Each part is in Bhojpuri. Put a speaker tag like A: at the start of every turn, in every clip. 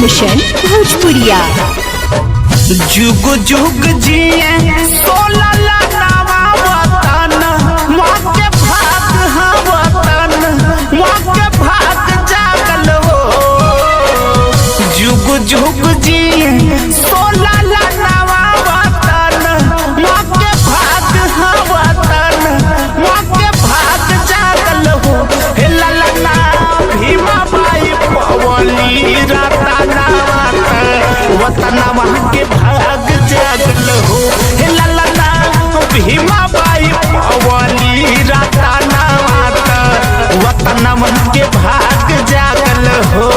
A: भूषण भोजपुरिया।
B: जुग जुग जिए सोला लावा वतन माँ के भाग हा वतन माँ के भाग जागल हो। जुग जुग जिए सोला लावा वतन माँ के भाग हा वतन माँ के भाग जागल हो। हे ललना भीमा बाई पवली रतना वतनवा के भाग जागल हो। हे ललना भीमा बाई पवली रतना वतनवा के भाग जागल हो।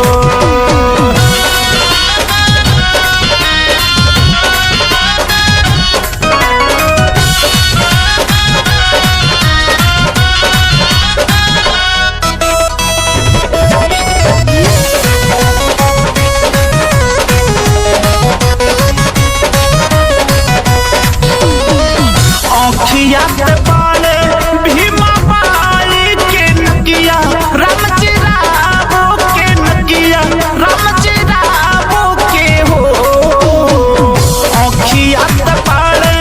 B: अखिया के पाले भीमा बाई के नगिया रामजी रावो के नगिया रामजी रावो के हो। अखिया के पाले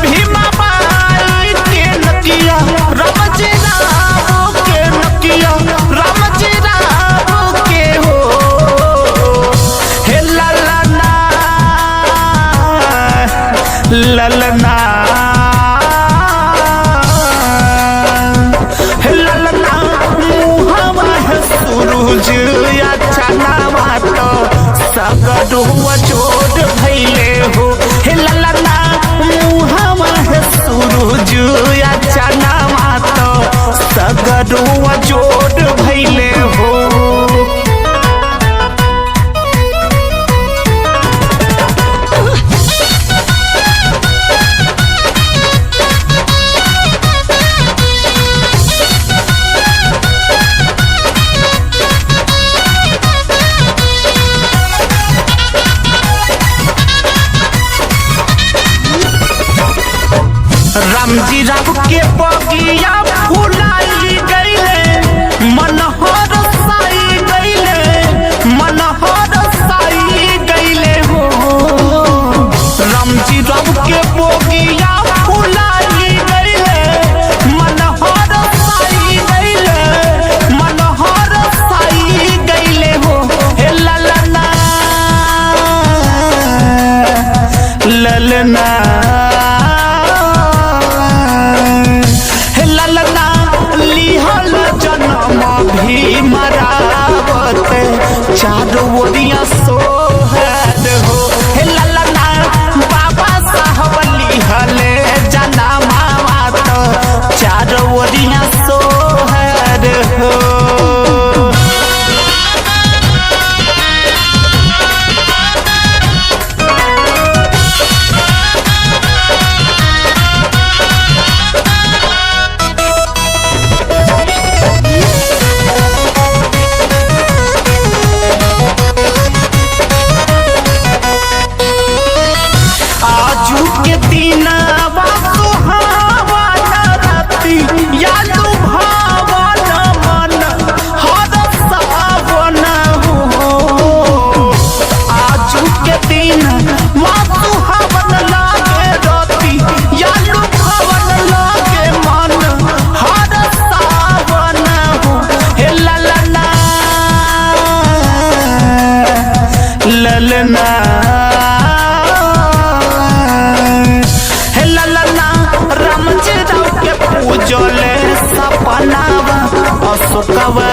B: भीमा बाई के नगिया रामजी रावो के नगिया रामजी रावो के हो। हे ललना ललना सूरज अच्छा नामा तो सगरुआ चोट भैले हो। हे ललना मुहवा सूरज अच्छा नामा तो सगरुआ चोट भैले हो। रामजी राव के बगिया फुलाई गईले मनोहर साई गईले मनोहर साई गईले हो। रामजी राव के बगिया फुलाई गईले मनोहर साई गईले मनोहर साई गईले हो। हे ललना ललना मरावत चारों ओरिया सोहर हो। हे ललना बाबा साहब लिहले जना मामा तो चारों ओरिया सोहर हो। ललना हे ललना रामजी राव के पूजले सपनावा अशोकवा